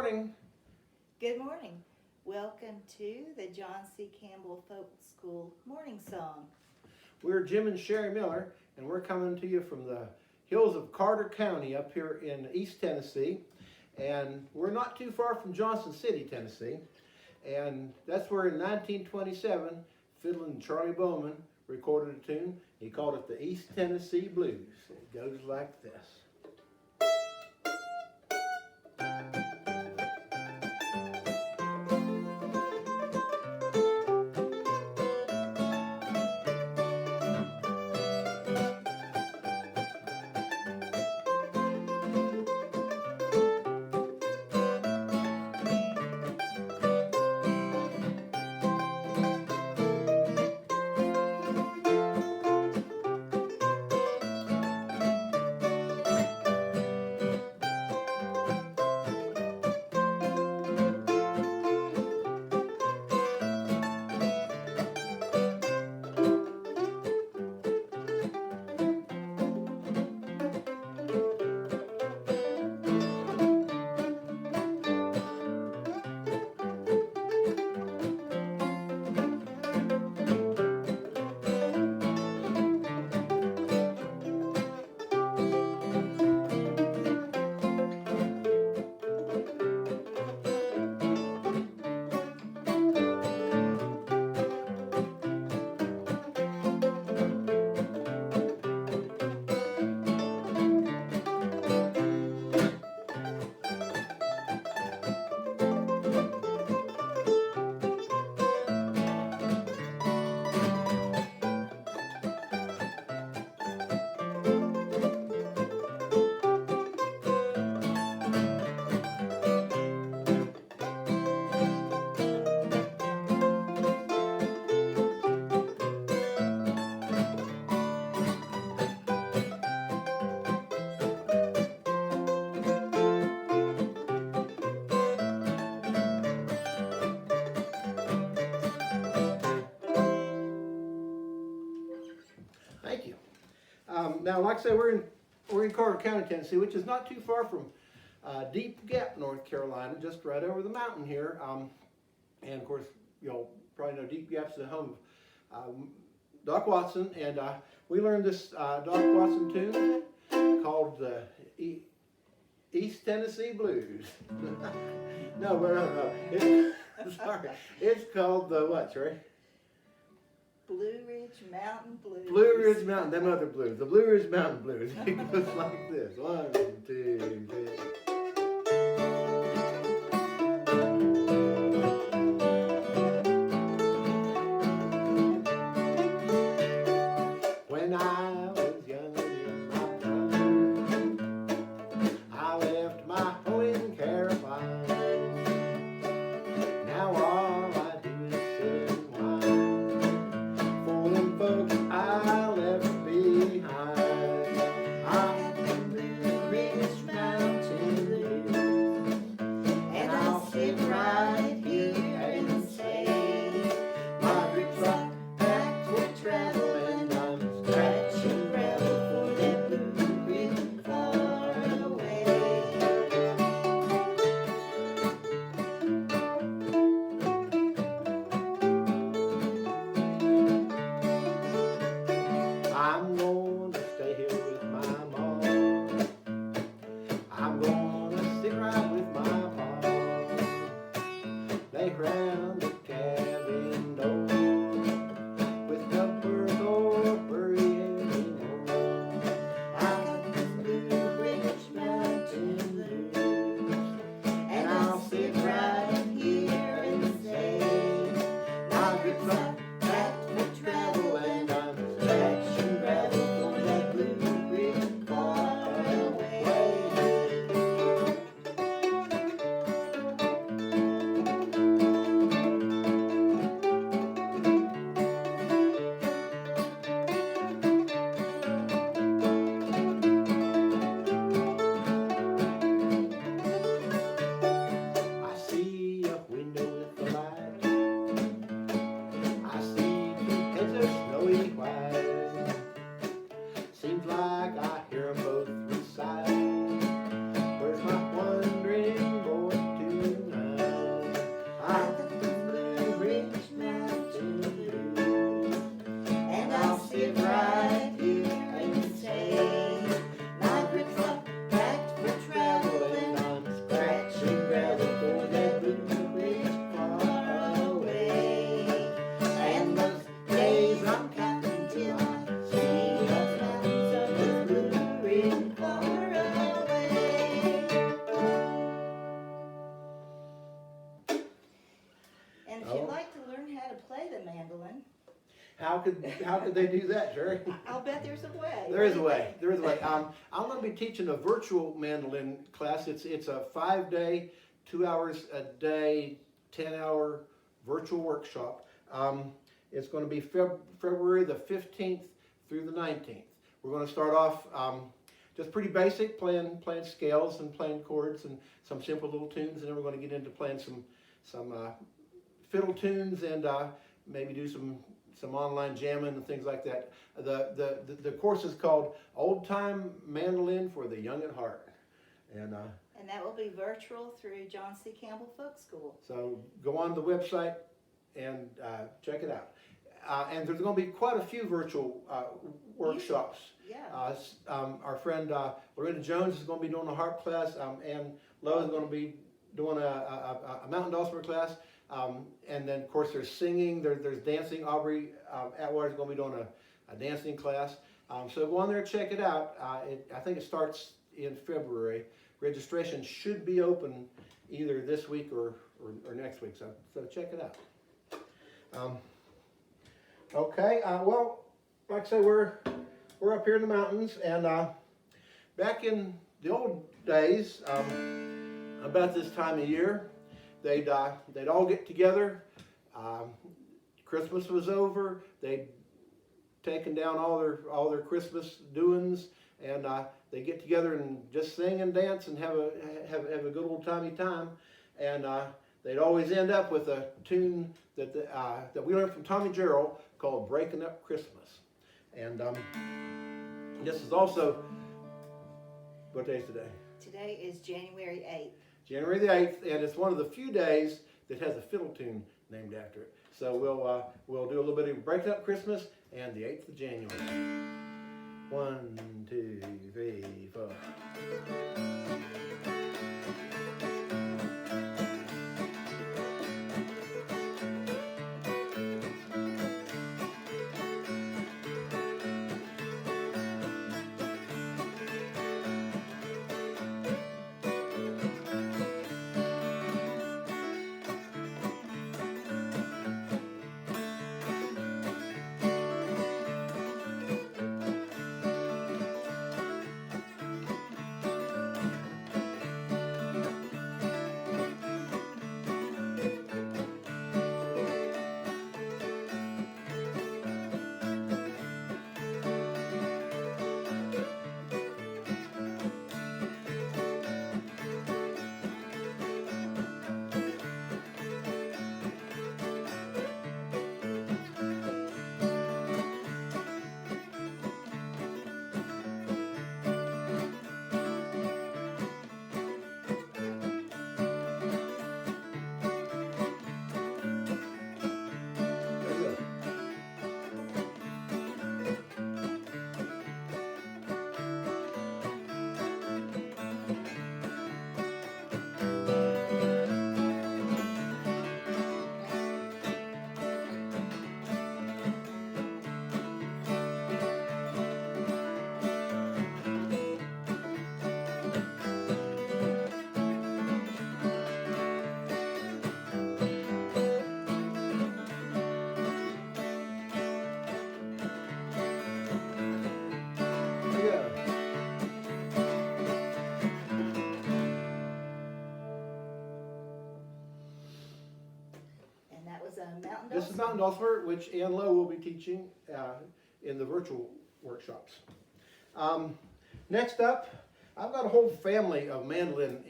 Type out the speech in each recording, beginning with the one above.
morning. Good morning. Welcome to the John C. Campbell Folk School Morningsong. We're Jim and Cheri Miller, and we're coming to you from the hills of Carter County up here in East Tennessee. And we're not too far from Johnson City, Tennessee. And that's where in 1927, fiddling Charlie Bowman recorded a tune. He called it the East Tennessee Blues. It goes like this. Thank you. Now, like I said, we're in Carter County, Tennessee, which is not too far from Deep Gap, North Carolina, just right over the mountain here. And of course, you'll probably know Deep Gap's the home of Doc Watson, and we learned this Doc Watson tune called the East Tennessee Blues. No. Sorry, it's called the what, Cheri? Blue Ridge Mountain Blues. Blue Ridge Mountain, them other blues. The Blue Ridge Mountain Blues. It goes like this. 1, 2, 3. When I was young and in my prime, I left my home in Carolina. Now all I do is sit and whine for them folks I left behind. I'm the Blue Ridge Mountain Blues, and I'll sit right here and say my rucksack packed for travel, and I'm scratching gravel for that Blue Ridge far away. I'm going to stay here with my mom. I'm going to sit right with my pa. Lay round the cabin door with no bird or worry anymore. I got the Blue Ridge Mountain Blues, and I'll sit right here and say my rucksack packed for travel, and I'm scratching gravel for that Blue Ridge far away. I see a window with a light. I see two heads of snowy white. Seems like I hear 'em both recite, where's my wandering boy tonight? How could they do that, Cheri? I'll bet there's a way. There is a way. There is a way. I'm going to be teaching a virtual mandolin class. It's a 5-day, 2 hours a day, 10-hour virtual workshop. It's going to be February the 15th through the 19th. We're going to start off just pretty basic, playing scales and playing chords and some simple little tunes, and then we're going to get into playing some fiddle tunes and maybe do some online jamming and things like that. The course is called Old Time Mandolin for the Young at Heart, and that will be virtual through John C. Campbell Folk School. So go on the website and check it out. And there's going to be quite a few virtual workshops. Yeah. Our friend Loretta Jones is going to be doing a harp class. Ann Lowe is going to be doing a mountain dulcimer class. And then, of course, there's singing, there's dancing. Aubrey Atwater is going to be doing a dancing class. So go on there and check it out. I think it starts in February. Registration should be open either this week or next week. So check it out. Okay. Well, like I say, we're up here in the mountains, and back in the old days, about this time of year, they'd all get together. Christmas was over. They'd taken down all their Christmas doings, and they get together and just sing and dance and have a good old timey time. And they'd always end up with a tune that we learned from Tommy Jarrell called "Breaking Up Christmas." And this is also, what day is today? Today is January 8th. January the 8th, and it's one of the few days that has a fiddle tune named after it. So we'll do a little bit of Breaking Up Christmas and the 8th of January. 1, 2, 3, 4. This is mountain dulcimer, which Ann Lowe will be teaching in the virtual workshops. Next up, I've got a whole family of mandolin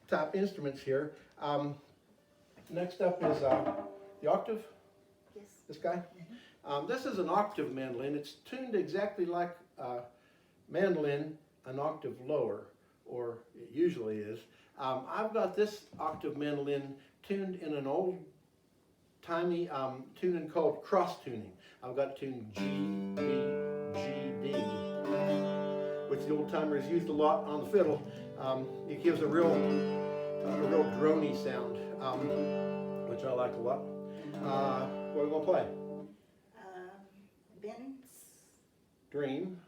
type instruments here. Next up is the octave. Yes. This guy. This is an octave mandolin. It's tuned exactly like mandolin, an octave lower, or it usually is. I've got this octave mandolin tuned in an old-timey tuning called cross tuning. I've got tuned G, B, G, D, which the old-timers used a lot on the fiddle. It gives a real drony sound, which I like a lot. What are we going to play? Benton's Dream.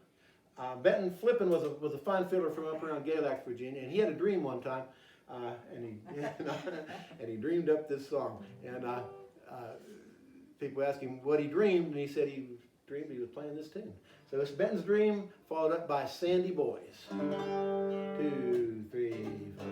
Benton Flippin was a fine fiddler from up around Galax, Virginia, and he had a dream one time, and he dreamed up this song. And people ask him what he dreamed, and he said he dreamed he was playing this tune. So it's Benton's Dream, followed up by Sandy Boys. 2, 3, 4.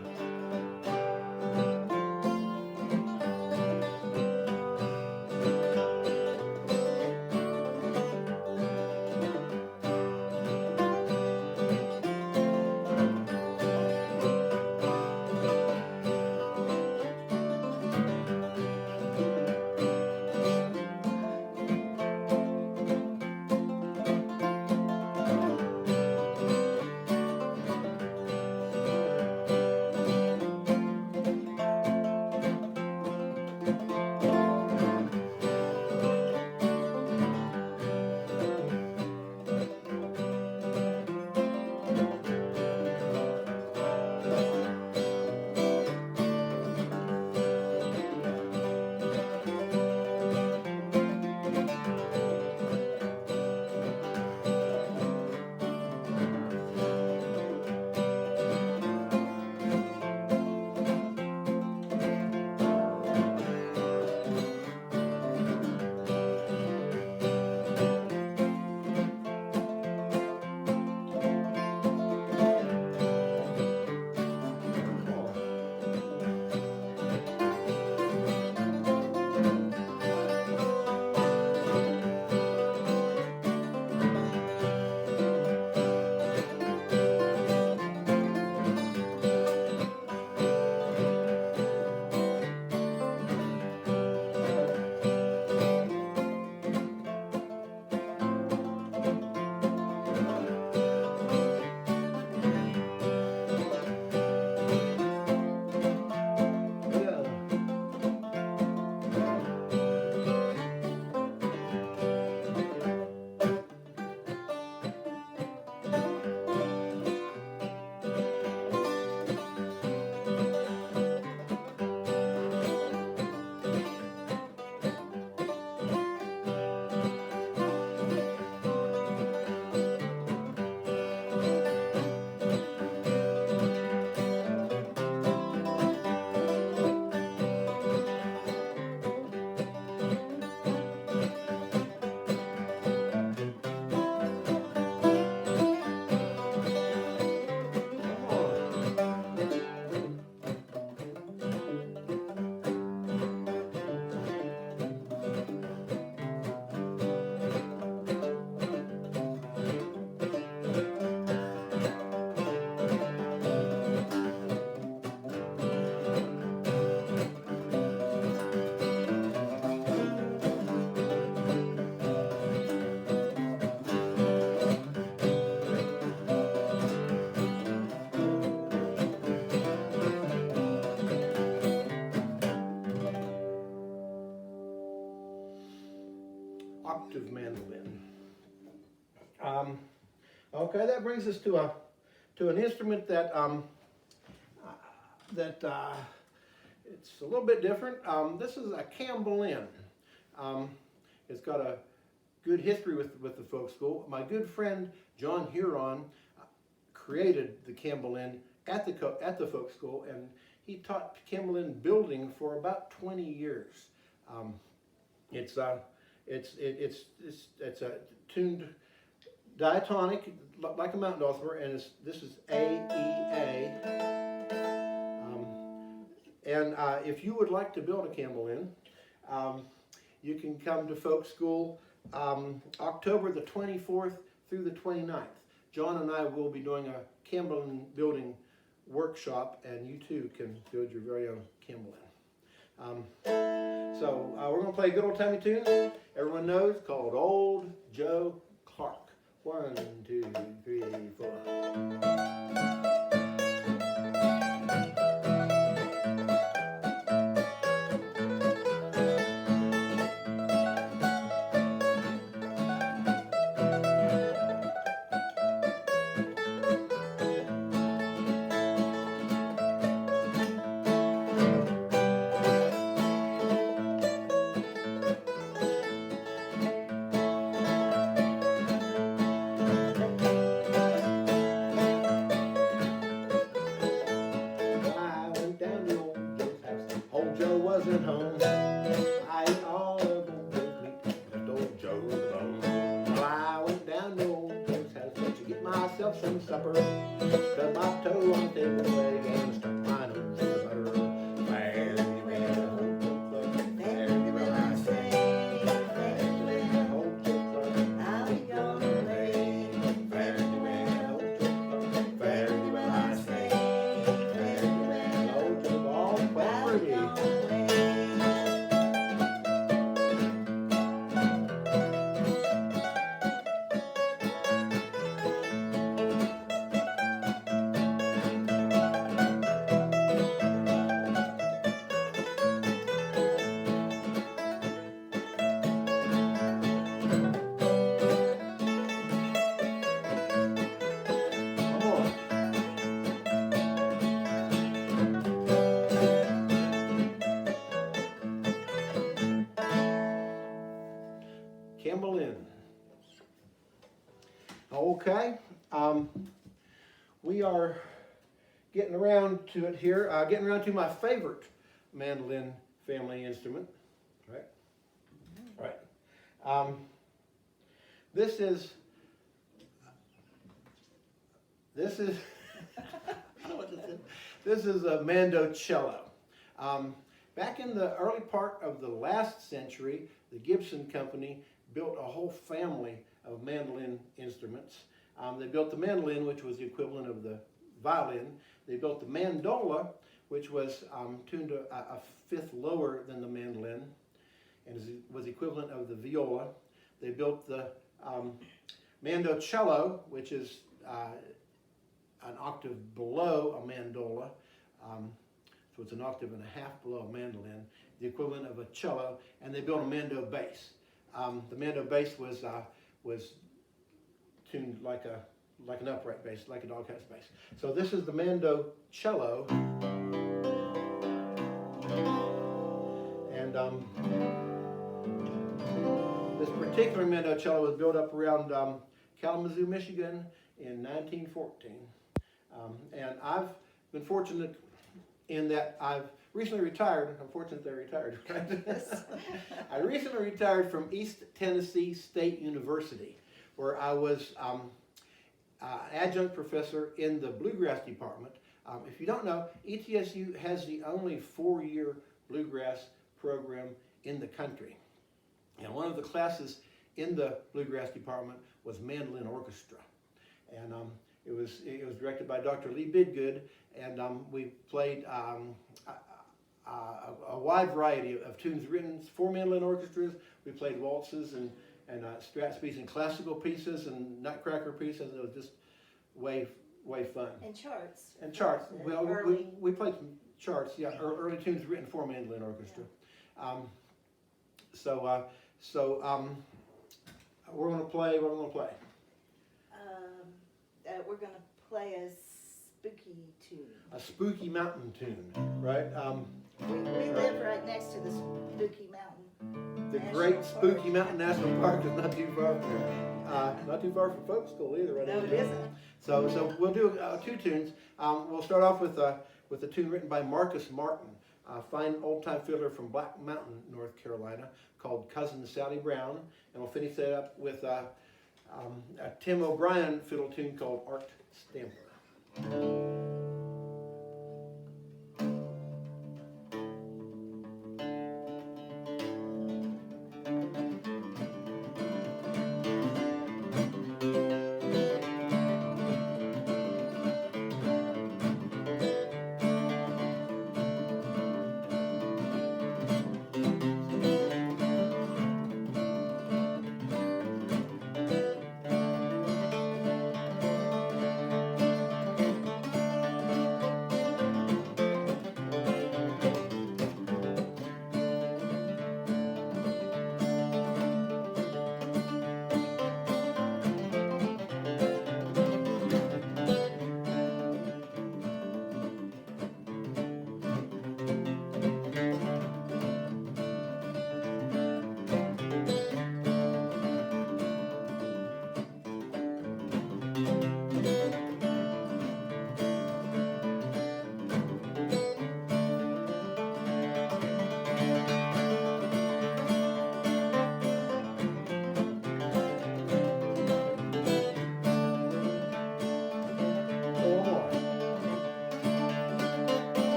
Octave mandolin. Okay, that brings us to an instrument that it's a little bit different. This is a Campbell. It's got a good history with the folk school. My good friend John Huron created the Campbell at the folk school, and he taught Campbell building for about 20 years. It's a tuned diatonic like a mountain dulcimer, and this is A, E, A. If you would like to build a Campbell you can come to folk school October the 24th through the 29th. John and I will be doing a Campbell building workshop, and you too can build your very own Campbell. So we're going to play a good old timey tune everyone knows called Old Joe Clark. 1, 2, 3, 4. some supper. Stub my toe on the table leg and stuck my nose in the butter. Fare thee well, old Joe Clark. Fare thee well, I say. Fare thee well, old Joe Clark. I'll be gone away. Fare thee well, old Joe Clark. Fare thee well, I say. Fare thee well, old Joe Clark. All quite I'll be pretty. gone away. Come on. Campbell in. Okay, we are getting around to it here, getting around to my favorite mandolin family instrument, right? Right. This is, I don't know what this is. This is a mandocello. Back in the early part of the last century, the Gibson Company built a whole family of mandolin instruments. They built the mandolin, which was the equivalent of the violin. They built the mandola, which was tuned a fifth lower than the mandolin, and was equivalent of the viola. They built the mandocello, which is an octave below a mandola. So it's an octave and a half below a mandolin, the equivalent of a cello, and they built a mando bass. The mando bass was tuned like an upright bass, like a doghouse bass. So this is the mandocello, and this particular mandocello was built up around Kalamazoo, Michigan in 1914. And I've been fortunate in that I've recently retired. I'm fortunate that I retired, right? I recently retired from East Tennessee State University, where I was adjunct professor in the bluegrass department. If you don't know, ETSU has the only 4-year bluegrass program in the country. And one of the classes in the bluegrass department was mandolin orchestra. And it was directed by Dr. Lee Bidgood, and we played a wide variety of tunes written for mandolin orchestras. We played waltzes and Strat pieces and classical pieces and nutcracker pieces. It was just way fun. And charts. And charts. Well, Early. we played some charts, yeah, early tunes written for mandolin orchestra. Yeah. We're going to play. What are we going to play? We're going to play a spooky tune. A spooky mountain tune, right? We live right next to the Spooky Mountain. The National great Park. Spooky Mountain National Park is not too far from here. Not too far from folk school either, right? No, it isn't. So we'll do 2 tunes. We'll start off with a tune written by Marcus Martin, a fine old-time fiddler from Black Mountain, North Carolina, called Cousin Sally Brown, and we'll finish that up with a Tim O'Brien fiddle tune called Art Stamper.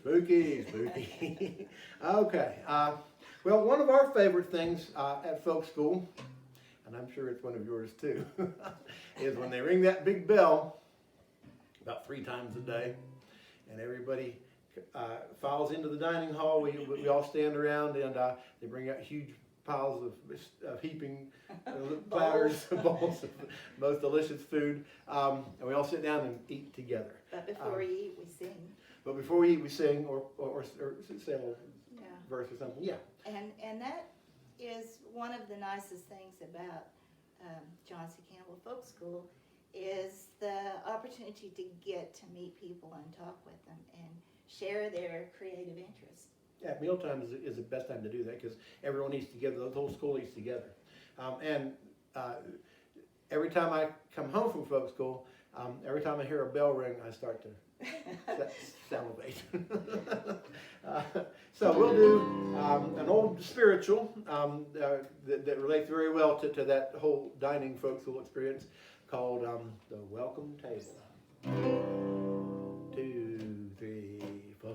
Spooky, spooky. Okay. Well, one of our favorite things at folk school, and I'm sure it's one of yours too, is when they ring that big bell about 3 times a day, and everybody files into the dining hall. We all stand around, and they bring out huge piles of heaping platters, bowls of most delicious food, and we all sit down and eat together. But before we eat, we sing. But before we eat, we sing or say a little verse or something. Yeah. And that is one of the nicest things about John C. Campbell Folk School is the opportunity to get to meet people and talk with them and share their creative interests. Yeah, mealtime is the best time to do that because everyone eats together. The whole school eats together. And every time I come home from folk school, every time I hear a bell ring, I start to salivate. So we'll do an old spiritual that relates very well to that whole dining folk school experience called The Welcome Table. 2, 3, 4.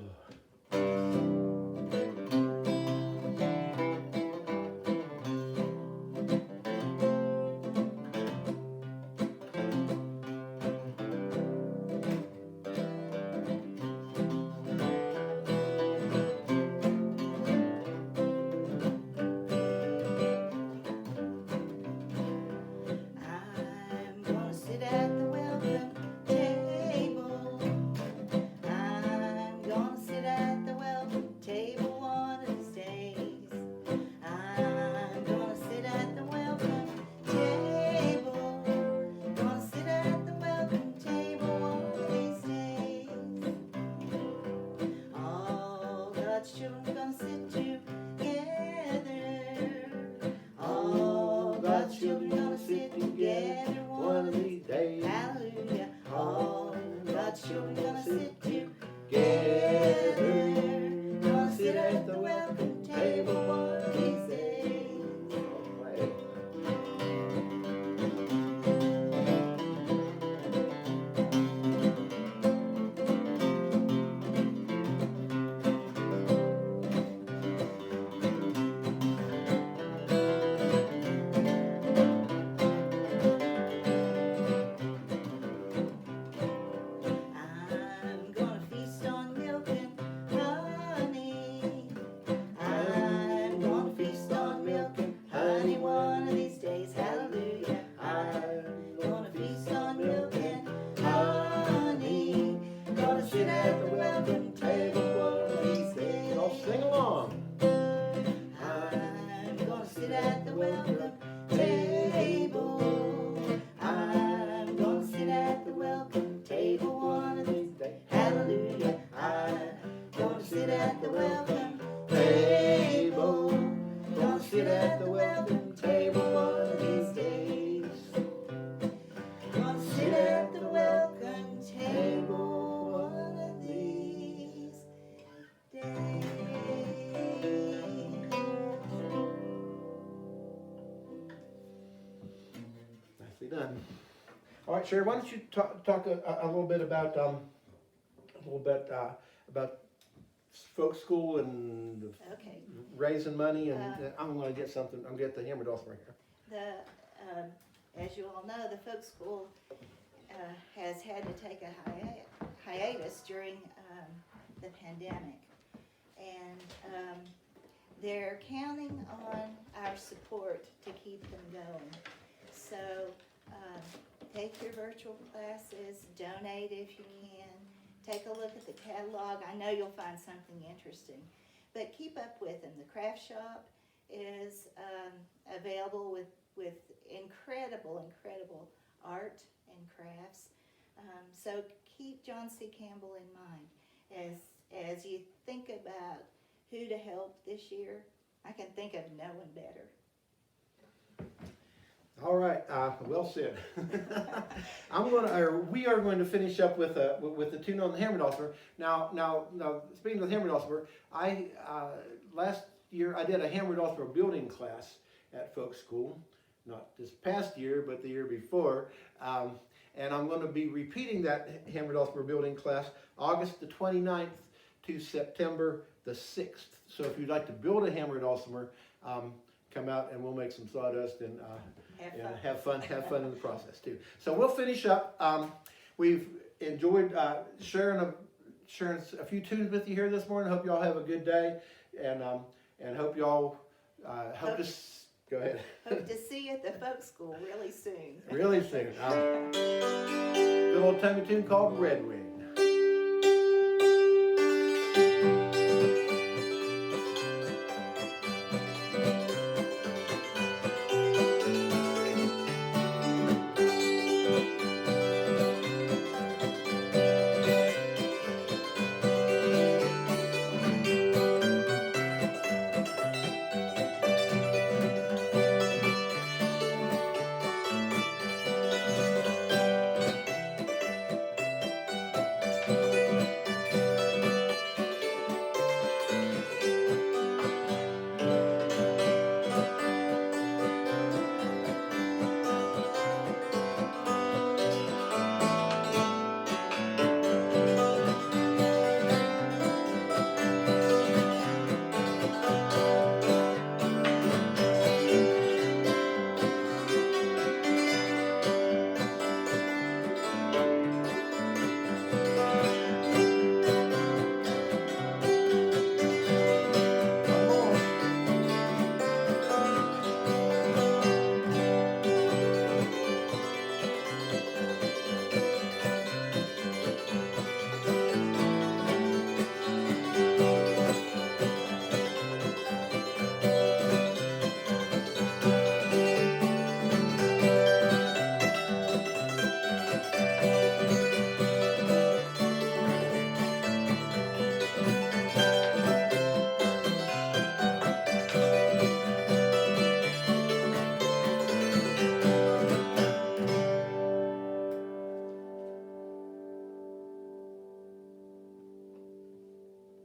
Done. All right, Cheri, why don't you talk a little bit about about folk school and raising money, and I'm going to get something. I'm going to get the hammer dulcimer here. As you all know, the folk school has had to take a hiatus during the pandemic, and they're counting on our support to keep them going. So take your virtual classes, donate if you can, take a look at the catalog. I know you'll find something interesting, but keep up with them. The craft shop is available with incredible art and crafts. So keep John C. Campbell in mind as you think about who to help this year. I can think of no one better. All right, well said. We are going to finish up with the tune on the hammer dulcimer. Now, speaking of the hammer dulcimer, last year I did a hammer dulcimer building class at folk school. Not this past year, but the year before. And I'm going to be repeating that hammer dulcimer building class August the 29th to September the 6th. So if you'd like to build a hammer at Alsamer, come out and we'll make some sawdust and have fun in the process too. So we'll finish up. We've enjoyed sharing a few tunes with you here this morning. Hope y'all have a good day, and hope y'all go ahead. Hope to see you at the folk school really soon. Really soon. Good old timey tune called Redwood.